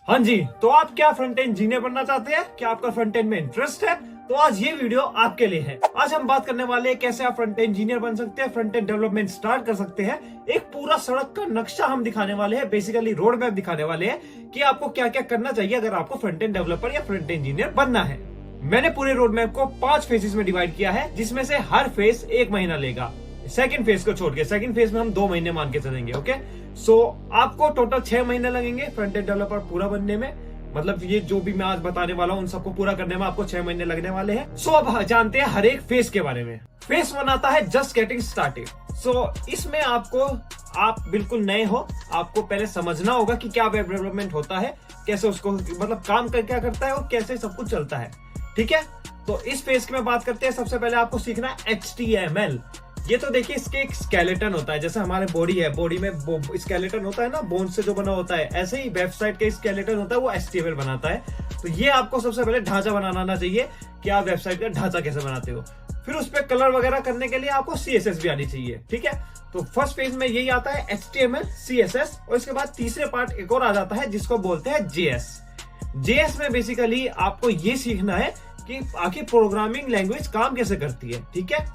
हाँ जी, तो आप क्या फ्रंट एंड इंजीनियर बनना चाहते हैं? क्या आपका फ्रंट एंड में इंटरेस्ट है? तो आज ये वीडियो आपके लिए है। आज हम बात करने वाले हैं कैसे आप फ्रंट एंड इंजीनियर बन सकते हैं, फ्रंट एंड डेवलपमेंट स्टार्ट कर सकते हैं। एक पूरा सड़क का नक्शा हम दिखाने वाले हैं, बेसिकली रोड मैप दिखाने वाले हैं कि आपको क्या क्या करना चाहिए अगर आपको फ्रंट एंड डेवलपर या फ्रंट एंड इंजीनियर बनना है। मैंने पूरे रोड मैप को 5 फेजेस में डिवाइड किया है, जिसमें से हर फेज 1 महीना लेगा। सेकंड फेज को छोड़ के सेकंड फेज में हम 2 महीने मान के चलेंगे। ओके, सो आपको टोटल 6 महीने लगेंगे फ्रंट एंड डेवलपर पूरा बनने में। मतलब ये जो भी मैं आज बताने वाला हूँ उन सबको पूरा करने में आपको 6 महीने लगने वाले हैं। सो अब जानते हैं हर एक फेज के बारे में। फेज 1 आता है जस्ट गेटिंग स्टार्टेड। सो इसमें आपको, आप बिल्कुल नए हो, आपको पहले समझना होगा कि क्या वेब डेवलपमेंट होता है, कैसे उसको मतलब काम कर क्या करता है और कैसे सब कुछ चलता है। ठीक है, तो इस फेज की मैं बात करते हैं। सबसे पहले आपको सीखना है HTML। ये तो देखिए इसके एक स्केलेटन होता है, जैसे हमारे बॉडी है, बॉडी में स्केलेटन होता है ना, बोन से जो बना होता है, ऐसे ही वेबसाइट का स्केलेटन होता है, वो HTML बनाता है। तो ये आपको सबसे पहले ढांचा बनाना आना चाहिए कि आप वेबसाइट का ढांचा कैसे बनाते हो। फिर उस पर कलर वगैरह करने के लिए आपको CSS भी आनी चाहिए। ठीक है, तो फर्स्ट फेज में यही आता है HTML, CSS, और इसके बाद तीसरे पार्ट एक और आ जाता है जिसको बोलते हैं JS में बेसिकली आपको ये सीखना है कि आखिर प्रोग्रामिंग लैंग्वेज काम कैसे करती है। ठीक है,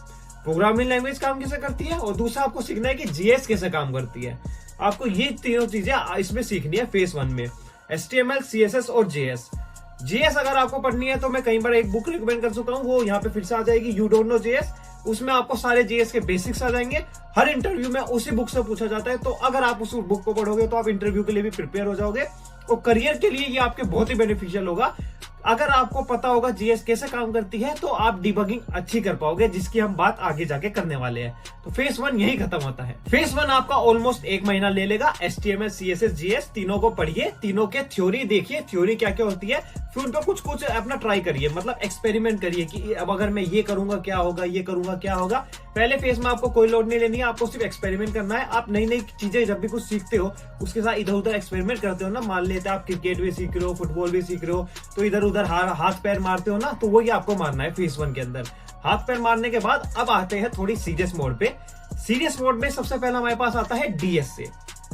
प्रोग्रामिंग लैंग्वेज काम कैसे करती है, और दूसरा आपको सीखना है कि JS कैसे काम करती है। आपको ये तीनों चीजें इसमें सीखनी है फेज 1 में, HTML, CSS और JS अगर आपको पढ़नी है तो मैं कई बार एक बुक रिकमेंड कर चुका हूँ, वो यहाँ पे फिर से आ जाएगी, यू डोंट नो JS। उसमें आपको सारे JS के बेसिक्स आ जाएंगे। हर इंटरव्यू में उसी बुक से पूछा जाता है, तो अगर आप उस बुक को पढ़ोगे तो आप इंटरव्यू के लिए भी प्रिपेयर हो जाओगे, और करियर के लिए ये आपके बहुत ही बेनिफिशियल होगा। अगर आपको पता होगा JS कैसे काम करती है तो आप डिबगिंग अच्छी कर पाओगे, जिसकी हम बात आगे जाके करने वाले हैं। तो फेज 1 यही खत्म होता है। फेज 1 आपका ऑलमोस्ट 1 महीना ले लेगा। HTML, CSS, JS तीनों को पढ़िए, तीनों के थ्योरी देखिए, थ्योरी क्या क्या होती है, फिर उन पर कुछ अपना ट्राई करिए, मतलब एक्सपेरिमेंट करिए कि अब अगर मैं ये करूंगा क्या होगा, ये करूंगा क्या होगा। पहले फेज में आपको कोई लोड नहीं लेनी है, आपको सिर्फ एक्सपेरिमेंट करना है। आप नई नई चीजें जब भी कुछ सीखते हो उसके साथ इधर उधर एक्सपेरिमेंट करते हो ना। मान लेते आप क्रिकेट भी सीख रहे हो, फुटबॉल भी सीख रहे हो, तो इधर उधर हाथ पैर मारते हो ना, तो वही आपको मारना है फेज 1 के अंदर। हाथ पैर मारने के बाद अब आते हैं थोड़ी सीरियस मोड पे। सीरियस मोड में सबसे पहला हमारे पास आता है DSA।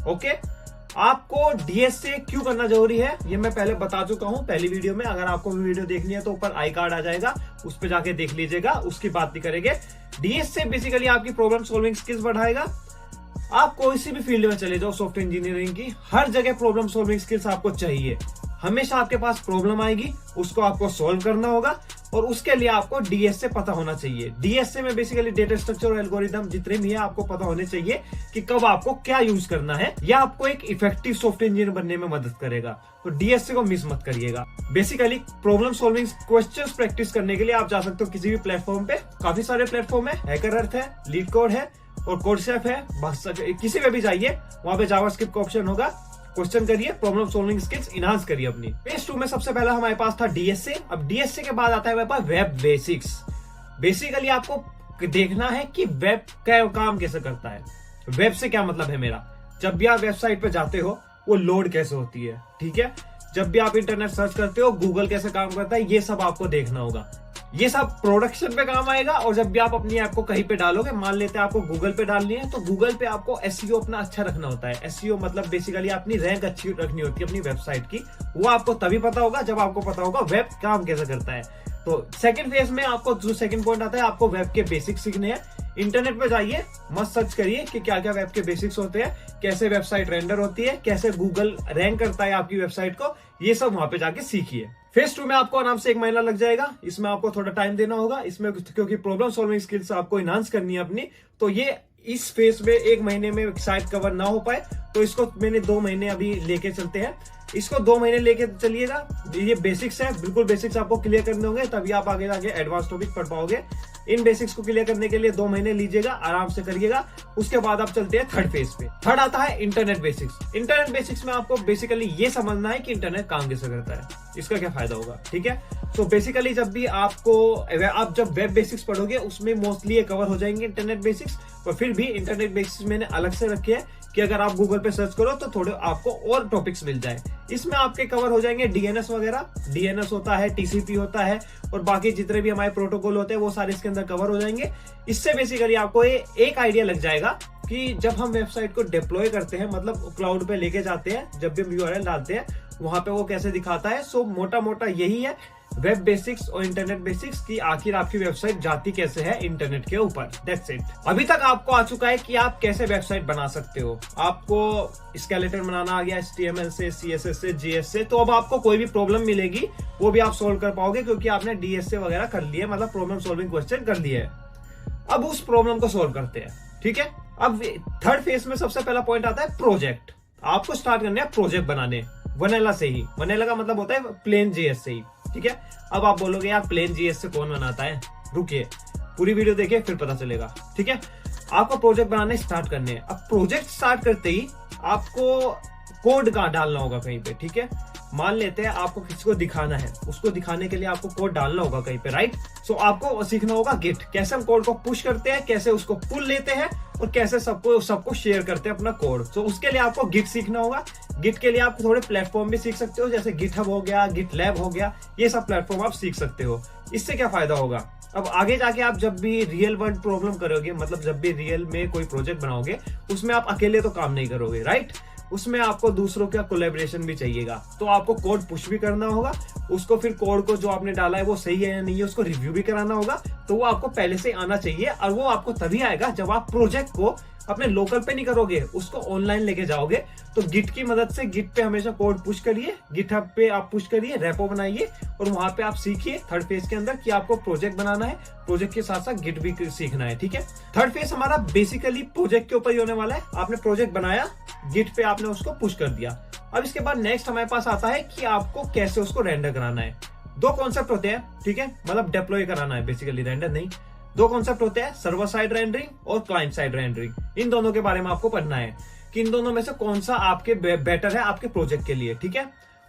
ओके, आपको DSA क्यों करना जरूरी है ये मैं पहले बता चुका हूं पहली वीडियो में। अगर आपको वीडियो देखनी है तो ऊपर आई कार्ड आ जाएगा, उस पर जाके देख लीजिएगा, उसकी बात नहीं करेंगे। DSA बेसिकली आपकी प्रॉब्लम सॉल्विंग स्किल्स बढ़ाएगा। आप कोई सी भी फील्ड में चले जाओ, सॉफ्टवेयर इंजीनियरिंग की, हर जगह प्रॉब्लम सॉल्विंग स्किल्स आपको चाहिए। हमेशा आपके पास प्रॉब्लम आएगी, उसको आपको सॉल्व करना होगा, और उसके लिए आपको DSA पता होना चाहिए। DSA में बेसिकली डेटा स्ट्रक्चर और एल्गोरिथम जितने भी है आपको पता होने चाहिए कि कब आपको क्या यूज करना है। या आपको एक इफेक्टिव सॉफ्टवेयर इंजीनियर बनने में मदद करेगा। तो DSA को मिस मत करिएगा। Basically problem solving questions practice करने के लिए आप जा सकते हो किसी भी प्लेटफॉर्म पे। काफी सारे प्लेटफॉर्म है, हैकरअर्थ है, लीड कोड है और कोडसेफ है। किसी पे भी जाइए, वहां पे जावास्क्रिप्ट का ऑप्शन होगा, क्वेश्चन करिए, प्रॉब्लम सॉल्विंग स्किल्स इनहांस करिए अपनी। फेज 2 में सबसे पहला हमारे पास था DSA। अब DSA के बाद आता है हमारे पास वेब बेसिक्स। बेसिकली आपको देखना है कि वेब का काम कैसे करता है। वेब से क्या मतलब है मेरा, जब भी आप वेबसाइट पे जाते हो वो लोड कैसे होती है। ठीक है, जब भी आप इंटरनेट सर्च करते हो गूगल कैसे काम करता है, ये सब आपको देखना होगा। ये सब प्रोडक्शन पे काम आएगा। और जब भी आप अपनी ऐप को कहीं पे डालोगे, मान लेते हैं आपको गूगल पे डालनी है, तो गूगल पे आपको SEO अपना अच्छा रखना होता है। SEO मतलब बेसिकली अपनी रैंक अच्छी रखनी होती है अपनी वेबसाइट की। वो आपको तभी पता होगा जब आपको पता होगा वेब काम कैसे करता है। तो सेकंड फेज में आपको जो सेकंड पॉइंट आता है, आपको वेब के बेसिक्स सीखने हैं। इंटरनेट पे जाइए, मस्त सर्च करिए कि क्या क्या वेब के बेसिक्स होते हैं, कैसे वेबसाइट रेंडर होती है, कैसे गूगल रैंक करता है आपकी वेबसाइट को, ये सब वहां पे जाके सीखिए। फेज 2 में आपको आराम से 1 महीना लग जाएगा। इसमें आपको थोड़ा टाइम देना होगा, इसमें क्योंकि प्रॉब्लम सॉल्विंग स्किल्स आपको इनहांस करनी है अपनी। तो ये इस फेज में 1 महीने में शायद कवर ना हो पाए, तो इसको मैंने 2 महीने अभी लेके चलते हैं। इसको 2 महीने लेके चलिएगा। ये बेसिक्स है, बिल्कुल बेसिक्स आपको क्लियर करने होंगे, तभी आप आगे जाके एडवांस टॉपिक पढ़ पाओगे। इन बेसिक्स को क्लियर करने के लिए 2 महीने लीजिएगा, आराम से करिएगा। उसके बाद आप चलते हैं थर्ड फेज पे। थर्ड आता है इंटरनेट बेसिक्स। इंटरनेट बेसिक्स में आपको बेसिकली ये समझना है कि इंटरनेट काम कैसे करता है, इसका क्या फायदा होगा। ठीक है, तो बेसिकली जब भी आप जब वेब बेसिक्स पढ़ोगे उसमें मोस्टली ये कवर हो जाएंगे इंटरनेट बेसिक्स। और फिर भी इंटरनेट बेसिक्स मैंने अलग से रखे हैं कि अगर आप गूगल पे सर्च करो तो थोड़े आपको और टॉपिक्स मिल जाए। इसमें आपके कवर हो जाएंगे DNS वगैरह, DNS होता है, TCP होता है, और बाकी जितने भी हमारे प्रोटोकॉल होते हैं वो सारे इसके अंदर कवर हो जाएंगे। इससे बेसिकली आपको एक आइडिया लग जाएगा कि जब हम वेबसाइट को डिप्लॉय करते हैं, मतलब क्लाउड पे लेके जाते हैं, जब भी हम यूआरएल डालते हैं वहां पे वो कैसे दिखाता है। सो मोटा मोटा यही है वेब बेसिक्स और इंटरनेट बेसिक्स की आखिर आपकी वेबसाइट जाती कैसे है इंटरनेट के ऊपर। That's it. अभी तक आपको आ चुका है कि आप कैसे वेबसाइट बना सकते हो। आपको स्केलेटन बनाना आ गया HTML से, CSS से, JS से। तो अब आपको कोई भी प्रॉब्लम मिलेगी वो भी आप सोल्व कर पाओगे क्योंकि आपने DSA वगैरह कर लिए, मतलब प्रॉब्लम सॉल्विंग क्वेश्चन कर लिए है। अब उस प्रॉब्लम को सोल्व करते हैं, ठीक है। अब थर्ड फेज में सबसे पहला पॉइंट आता है प्रोजेक्ट। आपको स्टार्ट करने हैं प्रोजेक्ट बनाने वनेला से ही। वनेला का मतलब होता है प्लेन JS से ही, ठीक है। अब आप बोलोगे यार प्लेन JS से कौन बनाता है, रुकिए पूरी वीडियो देखिए फिर पता चलेगा, ठीक है। आपको प्रोजेक्ट बनाने स्टार्ट करने हैं। अब प्रोजेक्ट स्टार्ट करते ही आपको कोड का डालना होगा कहीं पे, ठीक है। मान लेते हैं आपको किसी को दिखाना है, उसको दिखाने के लिए आपको कोड डालना होगा कहीं पे, राइट। सो आपको सीखना होगा गिट, कैसे हम कोड को पुश करते हैं, कैसे उसको पुल लेते हैं और कैसे सबको शेयर करते हैं अपना कोड। सो उसके लिए आपको गिट सीखना होगा। गिट के लिए आप थोड़े प्लेटफॉर्म भी सीख सकते हो, जैसे गिटहब हो गया, गिटलैब हो गया, ये सब प्लेटफॉर्म आप सीख सकते हो। इससे क्या फायदा होगा, अब आगे जाके आप जब भी रियल वर्ल्ड प्रॉब्लम करोगे, मतलब जब भी रियल में कोई प्रोजेक्ट बनाओगे, उसमें आप अकेले तो काम नहीं करोगे, राइट। उसमें आपको दूसरों का कोलैबोरेशन भी चाहिएगा। तो आपको कोड पुश भी करना होगा, उसको फिर कोड को जो आपने डाला है वो सही है या नहीं है उसको रिव्यू भी कराना होगा। तो वो आपको पहले से आना चाहिए और वो आपको तभी आएगा जब आप प्रोजेक्ट को अपने लोकल पे नहीं करोगे, उसको ऑनलाइन लेके जाओगे। तो गिट की मदद से गिट पे हमेशा कोड पुश करिए, गिटहब पे आप पुश करिए, रेपो बनाइए और वहां पे आप सीखिए थर्ड फेज के अंदर कि आपको प्रोजेक्ट बनाना है, प्रोजेक्ट के साथ साथ गिट भी सीखना है, ठीक है। थर्ड फेज हमारा बेसिकली प्रोजेक्ट के ऊपर ही होने वाला है। आपने प्रोजेक्ट बनाया, गिट पे आपने उसको पुश कर दिया। अब इसके बाद नेक्स्ट हमारे पास आता है कि आपको कैसे उसको रेंडर कराना है। दो कॉन्सेप्ट होते हैं, ठीक है, मतलब डिप्लॉय कराना है बेसिकली, रेंडर नहीं। दो कॉन्सेप्ट होते हैं, सर्वर साइड रेंडरिंग और क्लाइंट साइड रेंडरिंग। इन दोनों के बारे में आपको पढ़ना है कि इन दोनों में से कौन सा आपके बेटर है आपके प्रोजेक्ट के लिए, ठीक है।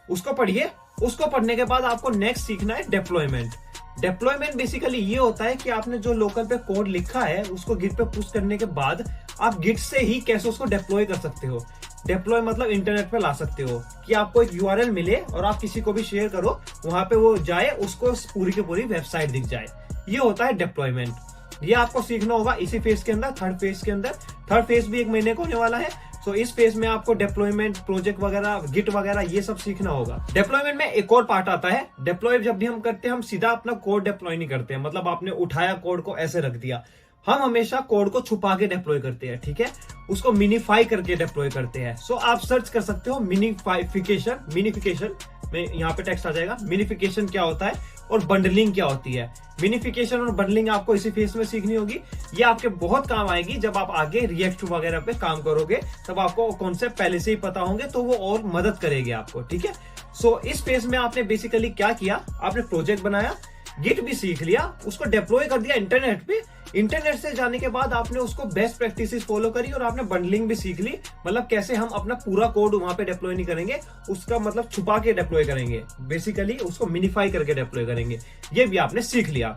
उसको पढ़िए। उसको पढ़ने के बाद आपको नेक्स्ट सीखना है डिप्लॉयमेंट। डिप्लॉयमेंट बेसिकली ये होता है कि आपने जो लोकल पे कोड लिखा है उसको गिट पे पुश करने के बाद आप गिट से ही कैसे उसको डिप्लॉय कर सकते हो। डिप्लॉय मतलब इंटरनेट पे ला सकते हो कि आपको एक यूआरएल मिले और आप किसी को भी शेयर करो, वहां पे वो जाए, उसको पूरी की पूरी वेबसाइट दिख जाए। ये होता है डिप्लॉयमेंट। ये आपको सीखना होगा इसी फेज के अंदर, थर्ड फेज के अंदर। थर्ड फेज भी 1 महीने को होने वाला है। सो इस फेज में आपको डिप्लॉयमेंट, प्रोजेक्ट वगैरह, गिट वगैरह ये सब सीखना होगा। डिप्लॉयमेंट में एक और पार्ट आता है। डिप्लॉय जब भी हम करते हैं, हम सीधा अपना कोड डिप्लॉय नहीं करते हैं, मतलब आपने उठाया कोड को ऐसे रख दिया। हम हमेशा कोड को छुपा के डिप्लॉय करते हैं, ठीक है। उसको मिनिफाई करके डिप्लॉय करते हैं। सो आप सर्च कर सकते हो मिनिफिकेशन में, यहाँ पे टेक्स्ट आ जाएगा। मिनिफिकेशन क्या होता है और बंडलिंग क्या होती है। मिनिफिकेशन और बंडलिंग आपको इसी फेज में सीखनी होगी। ये आपके बहुत काम आएगी जब आप आगे रिएक्ट वगैरह पे काम करोगे, तब आपको कॉन्सेप्ट पहले से ही पता होंगे तो वो और मदद करेगी आपको, ठीक है। सो इस फेज में आपने बेसिकली क्या किया, आपने प्रोजेक्ट बनाया, गिट भी सीख लिया, उसको डिप्लॉय कर दिया इंटरनेट पे। इंटरनेट से जाने के बाद आपने उसको बेस्ट प्रैक्टिसेस फॉलो करी और आपने बंडलिंग भी सीख ली, मतलब कैसे हम अपना पूरा कोड वहां पे डिप्लॉय नहीं करेंगे, उसका मतलब छुपा के डिप्लॉय करेंगे, बेसिकली उसको मिनिफाई करके डिप्लॉय करेंगे। ये भी आपने सीख लिया।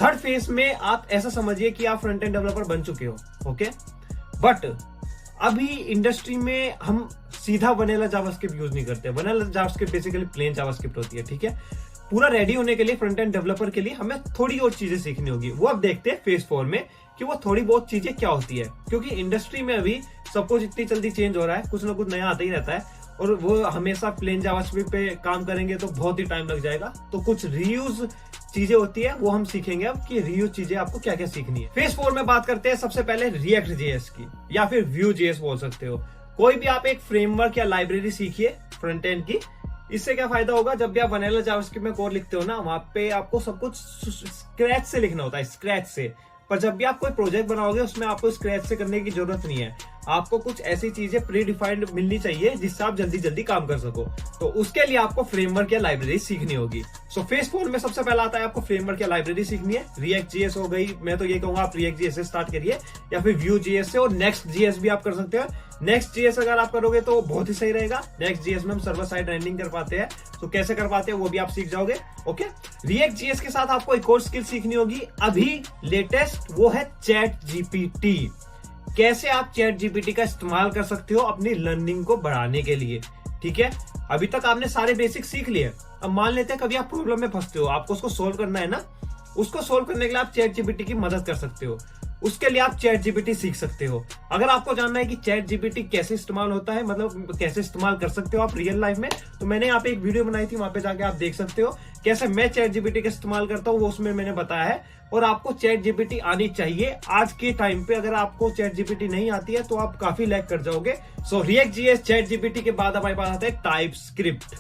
थर्ड फेज में आप ऐसा समझिए कि आप फ्रंट एंड डेवलपर बन चुके हो, ओके। बट अभी इंडस्ट्री में हम सीधा वनेला जावास्क्रिप्ट यूज नहीं करते। Vanilla JavaScript basically plain JavaScript होती है, ठीक है। पूरा रेडी होने के लिए फ्रंट एंड डेवलपर के लिए हमें थोड़ी और चीजें सीखनी होगी। वो अब देखते हैं फेज 4 में कि वो थोड़ी बहुत चीजें क्या होती है, क्योंकि इंडस्ट्री में अभी सब कुछ इतनी जल्दी चेंज हो रहा है, कुछ ना कुछ नया आता ही रहता है और वो हमेशा प्लेन जावास्क्रिप्ट पे काम करेंगे तो बहुत ही टाइम लग जाएगा। तो कुछ रीयूज चीजें होती है वो हम सीखेंगे अब कि रीयूज चीजें आपको क्या क्या सीखनी है। फेज 4 में बात करते हैं सबसे पहले रिएक्ट जेएस की या फिर व्यू जेएस बोल सकते हो। कोई भी आप एक फ्रेमवर्क या लाइब्रेरी सीखिए फ्रंट एंड की। इससे क्या फायदा होगा, जब भी आप वनेला जावास्क्रिप्ट में कोड लिखते हो ना, वहां पे आपको सब कुछ स्क्रैच से लिखना होता है, स्क्रैच से। पर जब भी आप कोई प्रोजेक्ट बनाओगे उसमें आपको स्क्रैच से करने की जरूरत नहीं है। आपको कुछ ऐसी चीजें प्री डिफाइंड मिलनी चाहिए जिससे आप जल्दी जल्दी काम कर सको। तो उसके लिए आपको फ्रेमवर्क या लाइब्रेरी सीखनी होगी। सो फेज 4 में सबसे पहला आता है आपको फ्रेमवर्क या लाइब्रेरी सीखनी है। रिएक्ट जेएस हो गई, मैं तो ये कहूंगा आप रिएक्ट जेएस से स्टार्ट करिए या फिर व्यू जेएस से, और नेक्स्ट जेएस भी आप कर सकते हो। नेक्स्ट जेएस अगर आप करोगे तो बहुत ही सही रहेगा। नेक्स्ट जेएस में हम सर्वर साइड रेंडरिंग कर पाते हैं, तो कैसे कर पाते हैं वो भी आप सीख जाओगे, ओके। रिएक्ट जेएस के साथ आपको एक और स्किल सीखनी होगी अभी लेटेस्ट, वो है चैट जीपीटी। कैसे आप चैट जीपीटी का इस्तेमाल कर सकते हो अपनी लर्निंग को बढ़ाने के लिए, ठीक है। अभी तक आपने सारे बेसिक सीख लिए। अब मान लेते हैं कभी आप प्रॉब्लम में फंसते हो, आपको उसको सोल्व करना है ना, उसको सोल्व करने के लिए आप चैट जीपीटी की मदद कर सकते हो। उसके लिए आप चैट जीपीटी सीख सकते हो। अगर आपको जानना है कि चैट जीपीटी कैसे इस्तेमाल होता है, मतलब कैसे इस्तेमाल कर सकते हो आप रियल लाइफ में, तो मैंने यहाँ पे एक वीडियो बनाई थी, वहां पे जाके आप देख सकते हो कैसे मैं चैट जीपीटी का इस्तेमाल करता हूँ, वो उसमें मैंने बताया है। और आपको चैट जीपीटी आनी चाहिए आज के टाइम पे। अगर आपको चैट जीपीटी नहीं आती है तो आप काफी लैग कर जाओगे। सो React.js चैट जीपीटी के बाद हमारे पास आता है टाइपस्क्रिप्ट।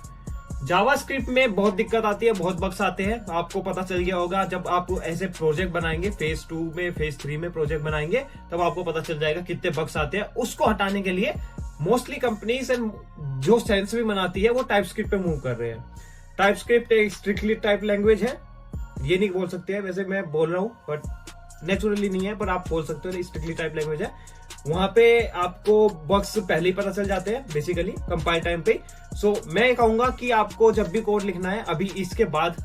जावास्क्रिप्ट में बहुत दिक्कत आती है, बहुत बग्स आते हैं, आपको पता चल गया होगा। जब आप ऐसे प्रोजेक्ट बनाएंगे, फेज 2 में, फेज 3 में प्रोजेक्ट बनाएंगे, तब आपको पता चल जाएगा कितने बग्स आते हैं। उसको हटाने के लिए मोस्टली कंपनीज एंड जो सेंस भी बनाती है वो टाइपस्क्रिप्ट पे मूव कर रहे हैं। टाइपस्क्रिप्ट एक स्ट्रिक्टली टाइप लैंग्वेज है, ये नहीं बोल सकते हैं, वैसे मैं बोल रहा हूँ बट नेचुरली नहीं है, पर आप बोल सकते हो स्ट्रिक्टली टाइप लैंग्वेज है। वहां पे आपको बग्स पहले ही पता चल जाते हैं बेसिकली कंपाइल टाइम पे। सो मैं कहूंगा कि आपको जब भी कोड लिखना है, अभी इसके बाद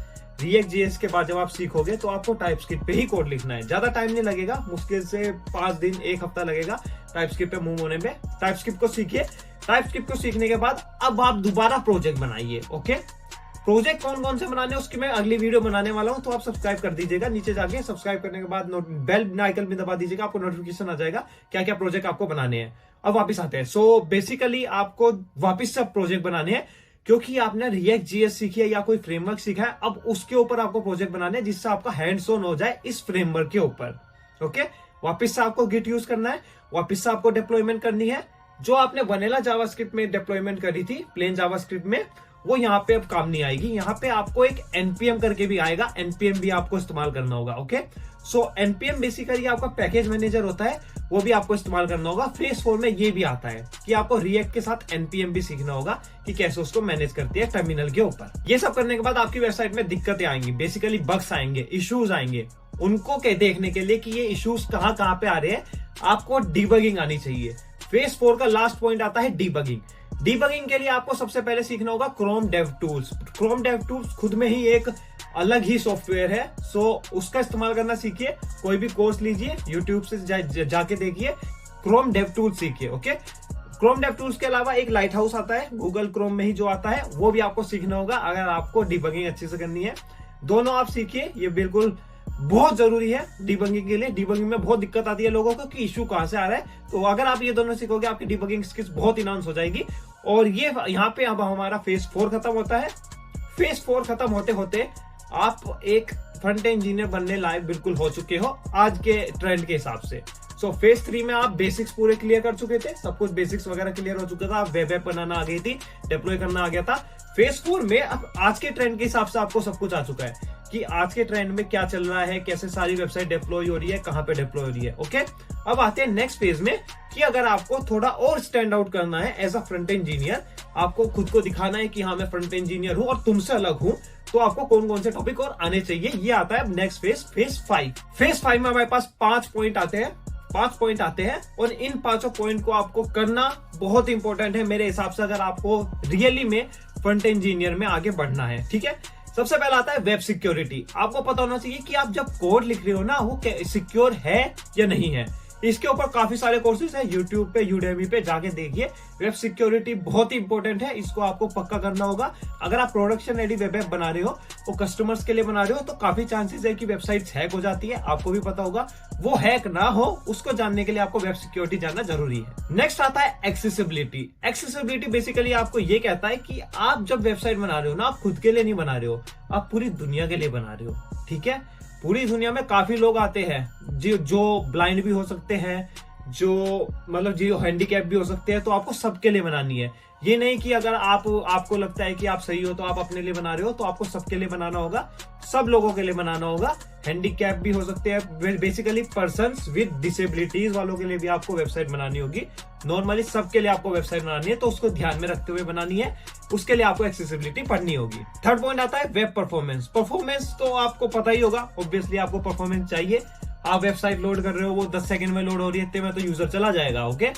React.js के बाद जब आप सीखोगे तो आपको टाइपस्क्रिप्ट पे ही कोड लिखना है। ज्यादा टाइम नहीं लगेगा, मुश्किल से 5 दिन 1 हफ्ता लगेगा टाइपस्क्रिप्ट पे मूव होने में। टाइपस्क्रिप्ट को सीखिए। टाइपस्क्रिप्ट को सीखने के बाद अब आप दोबारा प्रोजेक्ट बनाइए। ओके, प्रोजेक्ट कौन कौन से बनाने उसकी मैं अगली वीडियो बनाने वाला हूं, तो आप सब्सक्राइब कर दीजिएगा। नीचे जाके सब्सक्राइब करने के बाद बेल आइकन भी दबा दीजिएगा, आपको नोटिफिकेशन आ जाएगा क्या क्या प्रोजेक्ट आपको बनाने हैं। अब वापस आते हैं। सो बेसिकली आपको वापस से प्रोजेक्ट बनाने हैं, क्योंकि आपने React.js सीखी है या कोई फ्रेमवर्क सीखा है, अब उसके ऊपर आपको प्रोजेक्ट बनाने हैं जिससे आपका हैंड्स ऑन हो जाए इस फ्रेमवर्क के ऊपर। ओके, वापस से आपको गिट यूज करना है, वापस से आपको डिप्लॉयमेंट करनी है। जो आपने वनीला जावास्क्रिप्ट में डिप्लॉयमेंट करी थी, प्लेन जावास्क्रिप्ट में, वो यहाँ पे अब काम नहीं आएगी। यहाँ पे आपको एक npm करके भी आएगा, npm भी आपको इस्तेमाल करना होगा। ओके, सो npm बेसिकली आपका पैकेज मैनेजर होता है, वो भी आपको इस्तेमाल करना होगा। फेज 4 में ये भी आता है कि आपको React के साथ npm भी सीखना होगा कि कैसे उसको मैनेज करती है टर्मिनल के ऊपर। ये सब करने के बाद आपकी वेबसाइट में दिक्कतें आएंगी, बेसिकली बग्स आएंगे, इश्यूज आएंगे। उनको देखने के लिए कि ये इश्यूज कहाँ कहाँ पे आ रहे हैं, आपको डिबगिंग आनी चाहिए। फेज 4 का लास्ट पॉइंट आता है डिबगिंग। डिबगिंग के लिए आपको सबसे पहले सीखना होगा Chrome dev tools. Chrome dev tools खुद में ही एक अलग ही सॉफ्टवेयर है, सो उसका इस्तेमाल करना सीखिए। कोई भी कोर्स लीजिए, यूट्यूब से जाके देखिए, क्रोम डेव टूल्स सीखिए। ओके, क्रोम डेव टूल्स के अलावा एक लाइट हाउस आता है गूगल क्रोम में ही जो आता है, वो भी आपको सीखना होगा अगर आपको डिबगिंग अच्छे से करनी है। दोनों आप सीखिए, ये बिल्कुल बहुत जरूरी है डिबगिंग के लिए। डिबगिंग में बहुत दिक्कत आती है लोगों को कि इशू कहां से आ रहा है, तो अगर आप ये दोनों सीखोगे आपकी डिबगिंग स्किल्स बहुत इनहांस हो जाएगी। और ये यहाँ पे अब हमारा फेज 4 खत्म होता है। फेज 4 खत्म होते होते आप एक फ्रंट एंड इंजीनियर बनने लायक बिल्कुल हो चुके हो आज के ट्रेंड के हिसाब से। सो फेज 3 में आप बेसिक्स पूरे क्लियर कर चुके थे, सब कुछ बेसिक्स वगैरह क्लियर हो चुका था, आप वेब ऐप बनाना आ गई थी, डिप्लॉय करना आ गया था। फेज 4 में अब आज के ट्रेंड के हिसाब से आपको सब कुछ आ चुका है कि आज के ट्रेंड में क्या चल रहा है, कैसे सारी वेबसाइट डिप्लॉय हो रही है, कहां पे डिप्लॉय हो रही है। ओके, अब आते हैं नेक्स्ट फेज में कि अगर आपको थोड़ा और स्टैंड आउट करना है as a front end engineer, आपको खुद को दिखाना है कि हाँ मैं फ्रंट एंड इंजीनियर हूं और तुमसे अलग हूं, तो आपको कौन कौन से टॉपिक और आने चाहिए, ये आता है नेक्स्ट फेज, फेज 5। फेज 5 में हमारे पास 5 पॉइंट आते हैं। 5 पॉइंट आते हैं और इन 5 पॉइंट को आपको करना बहुत इंपॉर्टेंट है मेरे हिसाब से, अगर आपको रियली में फ्रंट एंड इंजीनियर में आगे बढ़ना है। ठीक है, सबसे पहला आता है वेब सिक्योरिटी। आपको पता होना चाहिए कि आप जब कोड लिख रहे हो ना, वो सिक्योर है या नहीं है। इसके ऊपर काफी सारे कोर्सेज है यूट्यूब पे, यूडेमी पे जाके देखिए। वेब सिक्योरिटी बहुत ही इंपॉर्टेंट है, इसको आपको पक्का करना होगा। अगर आप प्रोडक्शन रेडी वेब ऐप बना रहे हो, वो कस्टमर्स के लिए बना रहे हो, तो काफी चांसेस है कि वेबसाइट्स हैक हो जाती है, आपको भी पता होगा। वो हैक ना हो उसको जानने के लिए आपको वेब सिक्योरिटी जानना जरूरी है। नेक्स्ट आता है एक्सेसिबिलिटी। एक्सेसिबिलिटी बेसिकली आपको ये कहता है कि आप जब वेबसाइट बना रहे हो ना, आप खुद के लिए नहीं बना रहे हो, आप पूरी दुनिया के लिए बना रहे हो। ठीक है, पूरी दुनिया में काफी लोग आते हैं जो ब्लाइंड भी हो सकते हैं, जो मतलब जो हैंडीकैप भी हो सकते हैं, तो आपको सबके लिए बनानी है। ये नहीं कि अगर आपको लगता है कि आप सही हो तो आप अपने लिए बना रहे हो, तो आपको सबके लिए बनाना होगा, सब लोगों के लिए बनाना होगा। हैंडीकैप भी हो सकते हैं, बेसिकली पर्सन्स विद डिसेबिलिटीज वालों के लिए भी आपको वेबसाइट बनानी होगी। नॉर्मली सबके लिए आपको वेबसाइट बनानी है, तो उसको ध्यान में रखते हुए बनानी है, उसके लिए आपको एक्सेसिबिलिटी पढ़नी होगी। थर्ड पॉइंट आता है वेब परफॉर्मेंस। परफॉर्मेंस तो आपको पता ही होगा, ऑब्वियसली आपको परफॉर्मेंस चाहिए। आप वेबसाइट लोड कर रहे हो, वो 10 सेकंड में लोड हो रही है, इतने में तो यूजर चला जाएगा। ओके,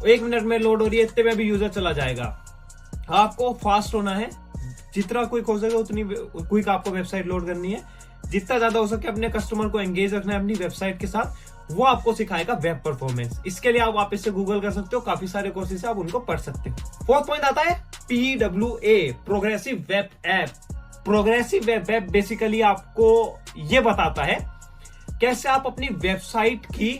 1 मिनट में लोड हो रही है, इतने में भी यूजर चला जाएगा। आपको फास्ट होना है, जितना क्विक हो सके उतनी क्विक आपको वेबसाइट लोड करनी है। जितना ज्यादा हो सके अपने कस्टमर को एंगेज रखना है अपनी वेबसाइट के साथ, वो आपको सिखाएगा वेब परफॉर्मेंस। इसके लिए आप वापस से गूगल कर सकते हो, काफी सारे कोर्सेज से आप उनको पढ़ सकते हो। फोर्थ पॉइंट आता है PWA, progressive web app. Progressive web app basically आपको ये बताता है कैसे आप अपनी वेबसाइट की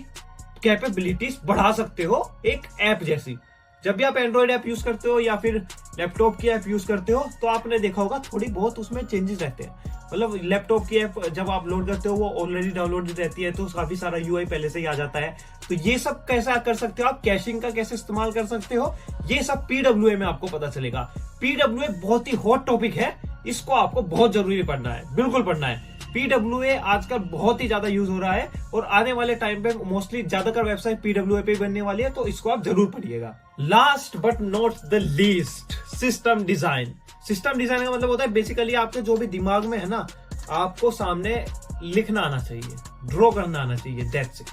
कैपेबिलिटीज बढ़ा सकते हो एक ऐप जैसी। जब भी आप एंड्रॉइड ऐप यूज करते हो या फिर लैपटॉप की ऐप यूज करते हो तो आपने देखा होगा थोड़ी बहुत उसमें चेंजेस रहते हैं। मतलब लैपटॉप की ऐप जब आप लोड करते हो वो ऑलरेडी डाउनलोड रहती है तो काफी सारा यूआई पहले से ही आ जाता है। तो ये सब कैसे कर सकते हो आप, कैशिंग का कैसे इस्तेमाल कर सकते हो, ये सब पीडब्ल्यूए में आपको पता चलेगा। पीडब्ल्यूए बहुत ही हॉट टॉपिक है, इसको आपको बहुत जरूरी पढ़ना है, बिल्कुल पढ़ना है। पीडब्ल्यूए आजकल बहुत ही ज्यादा यूज हो रहा है और आने वाले टाइम पे मोस्टली ज्यादातर वेबसाइट पीडब्ल्यूए पे बनने वाली है, तो इसको आप जरूर पढ़िएगा। Last but not the least, system design. System design का मतलब होता है बेसिकली आपके जो भी दिमाग में है ना, आपको सामने लिखना आना चाहिए, ड्रॉ करना आना चाहिए, दैट्स इट।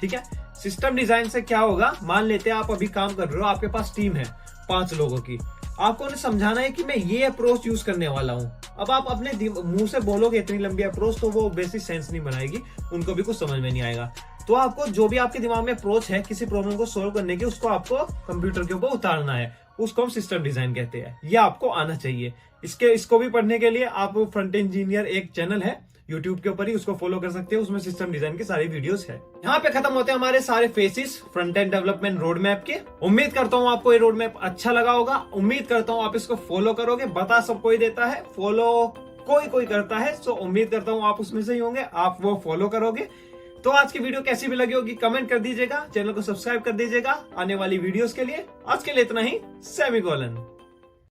ठीक है, सिस्टम डिजाइन से क्या होगा, मान लेते हैं आप अभी काम कर रहे हो, आपके पास टीम है 5 लोगों की, आपको उन्हें समझाना है कि मैं ये अप्रोच यूज करने वाला हूं। अब आप अपने मुंह से बोलोगे इतनी लंबी अप्रोच तो वो बेसिक सेंस नहीं बनाएगी, उनको भी कुछ समझ में नहीं आएगा। तो आपको जो भी आपके दिमाग में अप्रोच है किसी प्रॉब्लम को सोल्व करने की, उसको आपको कंप्यूटर के ऊपर उतारना है, उसको हम सिस्टम डिजाइन कहते हैं। ये आपको आना चाहिए। इसको भी पढ़ने के लिए आप फ्रंट इंजीनियर एक चैनल है यूट्यूब के ऊपर ही, उसको फॉलो कर सकते हो, उसमें सिस्टम डिजाइन की सारी वीडियोस है। यहाँ पे खत्म होते हैं हमारे सारे faces front end development road map के। उम्मीद करता हूँ आपको ये रोड मैप अच्छा लगा होगा, उम्मीद करता हूँ आप इसको फॉलो करोगे। बता सब कोई देता है, फॉलो कोई करता है, सो उम्मीद करता हूँ आप उसमें से ही होंगे, आप वो फॉलो करोगे। तो आज की वीडियो कैसी भी लगी होगी कमेंट कर दीजिएगा, चैनल को सब्सक्राइब कर दीजिएगा आने वाली वीडियोस के लिए। आज के लिए इतना ही, सेमीकोलन।